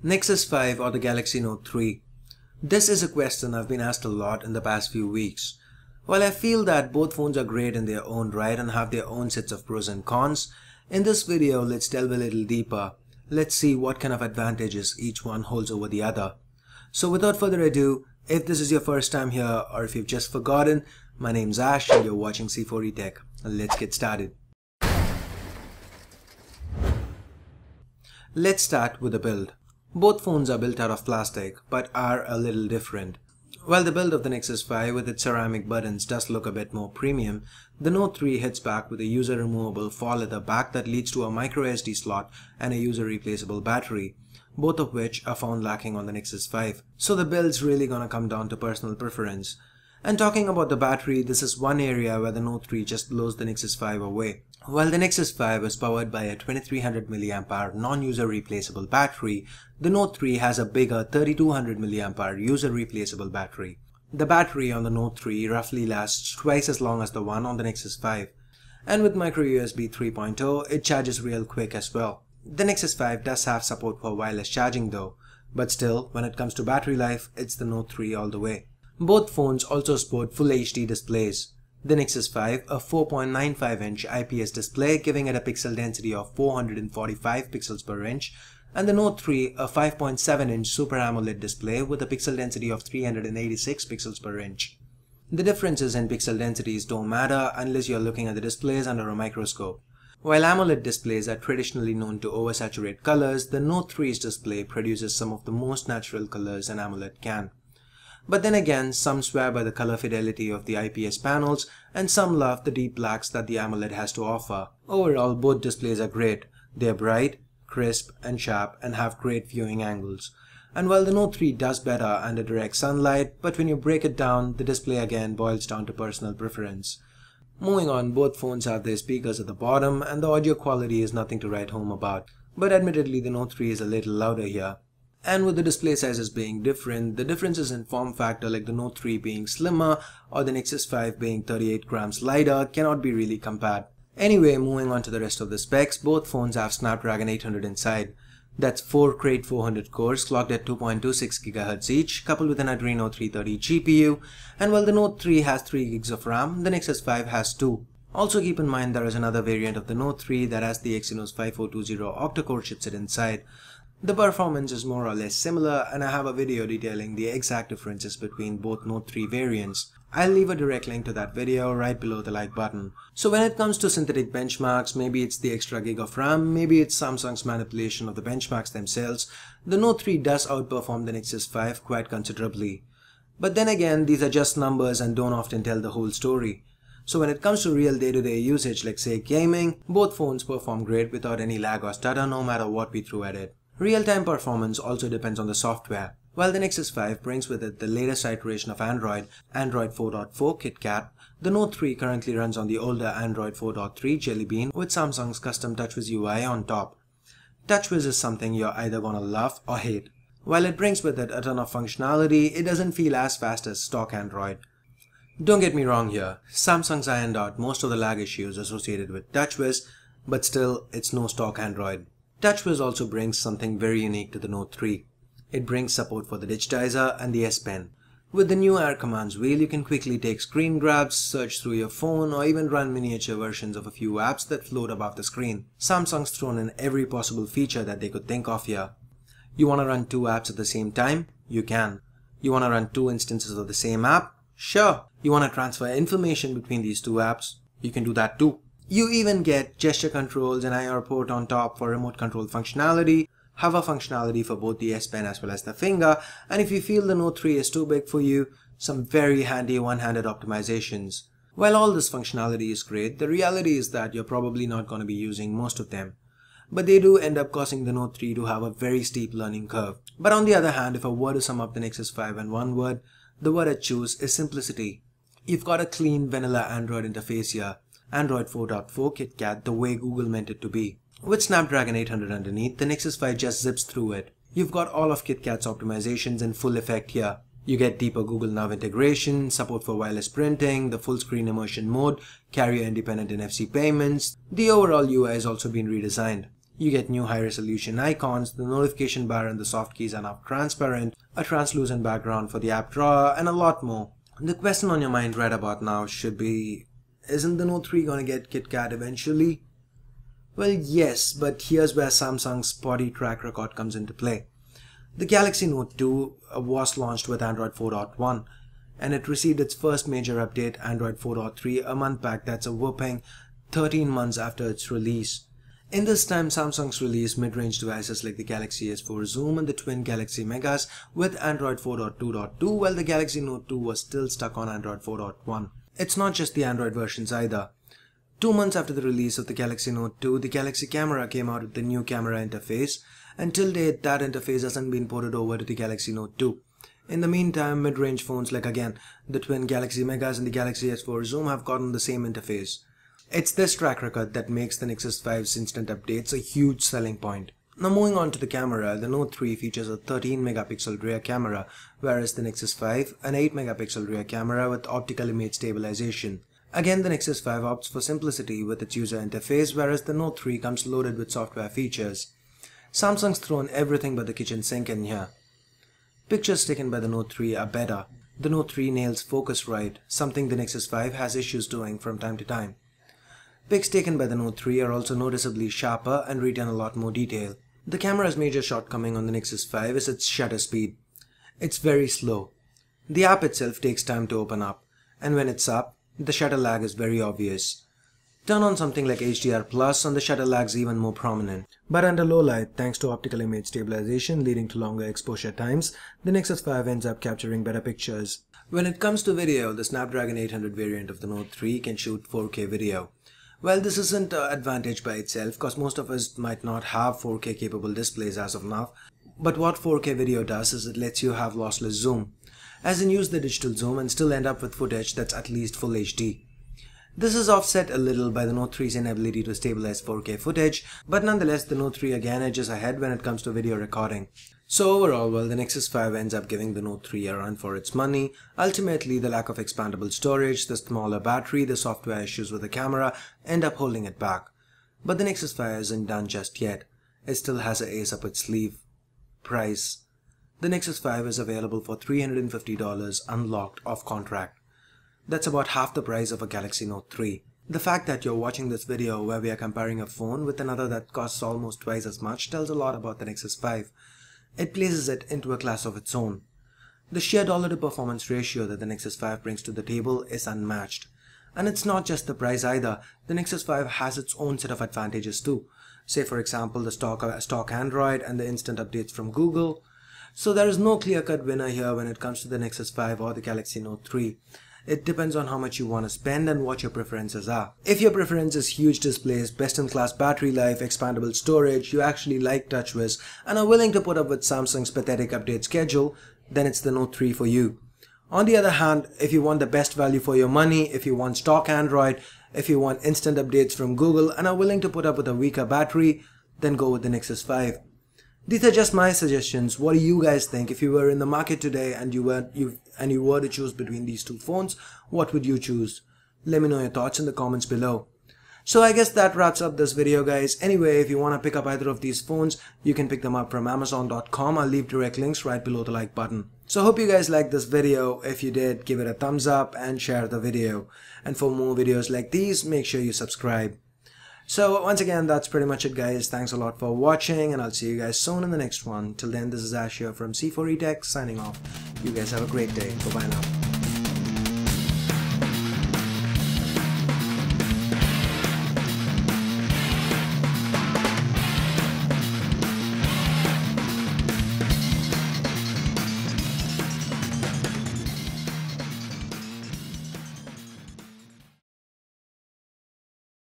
Nexus 5 or the Galaxy Note 3? This is a question I've been asked a lot in the past few weeks. While I feel that both phones are great in their own right and have their own sets of pros and cons, in this video let's delve a little deeper. Let's see what kind of advantages each one holds over the other. So without further ado, if this is your first time here or if you've just forgotten, my name's Ash and you're watching C4E Tech. Let's get started. Let's start with the build. Both phones are built out of plastic, but are a little different. While the build of the Nexus 5 with its ceramic buttons does look a bit more premium, the Note 3 hits back with a user-removable faux leather back that leads to a microSD slot and a user-replaceable battery, both of which are found lacking on the Nexus 5. So the build's really gonna come down to personal preference. And talking about the battery, this is one area where the Note 3 just blows the Nexus 5 away. While the Nexus 5 is powered by a 2300 mAh non-user replaceable battery, the Note 3 has a bigger 3200 mAh user replaceable battery. The battery on the Note 3 roughly lasts twice as long as the one on the Nexus 5. And with micro USB 3.0, it charges real quick as well. The Nexus 5 does have support for wireless charging though, but still, when it comes to battery life, it's the Note 3 all the way. Both phones also sport Full HD displays. The Nexus 5, a 4.95-inch IPS display giving it a pixel density of 445 pixels per inch, and the Note 3, a 5.7-inch Super AMOLED display with a pixel density of 386 pixels per inch. The differences in pixel densities don't matter unless you're looking at the displays under a microscope. While AMOLED displays are traditionally known to oversaturate colors, the Note 3's display produces some of the most natural colors an AMOLED can. But then again, some swear by the color fidelity of the IPS panels and some love the deep blacks that the AMOLED has to offer. Overall, both displays are great. They're bright, crisp and sharp and have great viewing angles. And while the Note 3 does better under direct sunlight, but when you break it down, the display again boils down to personal preference. Moving on, both phones have their speakers at the bottom and the audio quality is nothing to write home about. But admittedly, the Note 3 is a little louder here. And with the display sizes being different, the differences in form factor like the Note 3 being slimmer or the Nexus 5 being 38 grams lighter cannot be really compared. Anyway, moving on to the rest of the specs, both phones have Snapdragon 800 inside. That's 4 Crate 400 cores clocked at 2.26 GHz each, coupled with an Adreno 330 GPU, and while the Note 3 has 3 gigs of RAM, the Nexus 5 has 2. Also keep in mind there is another variant of the Note 3 that has the Exynos 5420 octa-core chipset inside. The performance is more or less similar and I have a video detailing the exact differences between both Note 3 variants. I'll leave a direct link to that video right below the like button. So when it comes to synthetic benchmarks, maybe it's the extra gig of RAM, maybe it's Samsung's manipulation of the benchmarks themselves, the Note 3 does outperform the Nexus 5 quite considerably. But then again, these are just numbers and don't often tell the whole story. So when it comes to real day-to-day usage like say gaming, both phones perform great without any lag or stutter no matter what we throw at it. Real-time performance also depends on the software. While the Nexus 5 brings with it the latest iteration of Android 4.4 KitKat, the Note 3 currently runs on the older Android 4.3 Jelly Bean with Samsung's custom TouchWiz UI on top. TouchWiz is something you're either gonna love or hate. While it brings with it a ton of functionality, it doesn't feel as fast as stock Android. Don't get me wrong here, Samsung's ironed out most of the lag issues associated with TouchWiz, but still, it's no stock Android. TouchWiz also brings something very unique to the Note 3. It brings support for the digitizer and the S Pen. With the new Air Commands wheel, you can quickly take screen grabs, search through your phone, or even run miniature versions of a few apps that float above the screen. Samsung's thrown in every possible feature that they could think of here. You want to run 2 apps at the same time? You can. You want to run 2 instances of the same app? Sure. You want to transfer information between these 2 apps? You can do that too. You even get gesture controls and IR port on top for remote control functionality, hover functionality for both the S Pen as well as the finger, and if you feel the Note 3 is too big for you, some very handy one-handed optimizations. While all this functionality is great, the reality is that you're probably not going to be using most of them. But they do end up causing the Note 3 to have a very steep learning curve. But on the other hand, if I were to sum up the Nexus 5 in one word, the word I'd choose is simplicity. You've got a clean vanilla Android interface here. Android 4.4 KitKat the way Google meant it to be. With Snapdragon 800 underneath, the Nexus 5 just zips through it. You've got all of KitKat's optimizations in full effect here. You get deeper Google Now integration, support for wireless printing, the full screen immersion mode, carrier independent NFC payments. The overall UI has also been redesigned. You get new high-resolution icons, the notification bar and the soft keys are now transparent, a translucent background for the app drawer, and a lot more. The question on your mind right about now should be, isn't the Note 3 gonna get KitKat eventually? Well, yes, but here's where Samsung's spotty track record comes into play. The Galaxy Note 2 was launched with Android 4.1, and it received its first major update, Android 4.3, a month back. That's a whopping 13 months after its release. In this time, Samsung's released mid-range devices like the Galaxy S4 Zoom and the twin Galaxy Megas with Android 4.2.2, while the Galaxy Note 2 was still stuck on Android 4.1. It's not just the Android versions either. 2 months after the release of the Galaxy Note 2, the Galaxy Camera came out with the new camera interface, and till date that interface hasn't been ported over to the Galaxy Note 2. In the meantime, mid-range phones like again the twin Galaxy Megas and the Galaxy S4 Zoom have gotten the same interface. It's this track record that makes the Nexus 5's instant updates a huge selling point. Now moving on to the camera, the Note 3 features a 13 megapixel rear camera, whereas the Nexus 5 an 8 megapixel rear camera with optical image stabilization. Again, the Nexus 5 opts for simplicity with its user interface, whereas the Note 3 comes loaded with software features. Samsung's thrown everything but the kitchen sink in here. Pictures taken by the Note 3 are better. The Note 3 nails focus right, something the Nexus 5 has issues doing from time to time. Pics taken by the Note 3 are also noticeably sharper and retain a lot more detail. The camera's major shortcoming on the Nexus 5 is its shutter speed. It's very slow. The app itself takes time to open up, and when it's up, the shutter lag is very obvious. Turn on something like HDR+ and the shutter lag's even more prominent. But under low light, thanks to optical image stabilization leading to longer exposure times, the Nexus 5 ends up capturing better pictures. When it comes to video, the Snapdragon 800 variant of the Note 3 can shoot 4K video. Well, this isn't an advantage by itself, because most of us might not have 4K capable displays as of now. But what 4K video does is it lets you have lossless zoom, as in use the digital zoom and still end up with footage that's at least full HD. This is offset a little by the Note 3's inability to stabilize 4K footage, but nonetheless the Note 3 again edges ahead when it comes to video recording. So overall, well, the Nexus 5 ends up giving the Note 3 a run for its money. Ultimately, the lack of expandable storage, the smaller battery, the software issues with the camera end up holding it back. But the Nexus 5 isn't done just yet. It still has an ace up its sleeve. Price. The Nexus 5 is available for $350 unlocked off contract. That's about half the price of a Galaxy Note 3. The fact that you're watching this video where we are comparing a phone with another that costs almost twice as much tells a lot about the Nexus 5. It places it into a class of its own. The sheer dollar to performance ratio that the Nexus 5 brings to the table is unmatched. And it's not just the price either. The Nexus 5 has its own set of advantages too. Say for example the stock Android and the instant updates from Google. So there is no clear-cut winner here when it comes to the Nexus 5 or the Galaxy Note 3. It depends on how much you want to spend and what your preferences are. If your preference is huge displays, best-in-class battery life, expandable storage, you actually like TouchWiz and are willing to put up with Samsung's pathetic update schedule, then it's the Note 3 for you. On the other hand, if you want the best value for your money, if you want stock Android, if you want instant updates from Google and are willing to put up with a weaker battery, then go with the Nexus 5. These are just my suggestions. What do you guys think? If you were in the market today and you were to choose between these two phones, what would you choose? Let me know your thoughts in the comments below. So I guess that wraps up this video, guys. Anyway, if you want to pick up either of these phones, you can pick them up from Amazon.com. I'll leave direct links right below the like button. So hope you guys liked this video. If you did, give it a thumbs up and share the video. And for more videos like these, make sure you subscribe. So once again, that's pretty much it, guys. Thanks a lot for watching, and I'll see you guys soon in the next one. Till then, this is Ash here from C4E Tech signing off. You guys have a great day. Bye-bye now.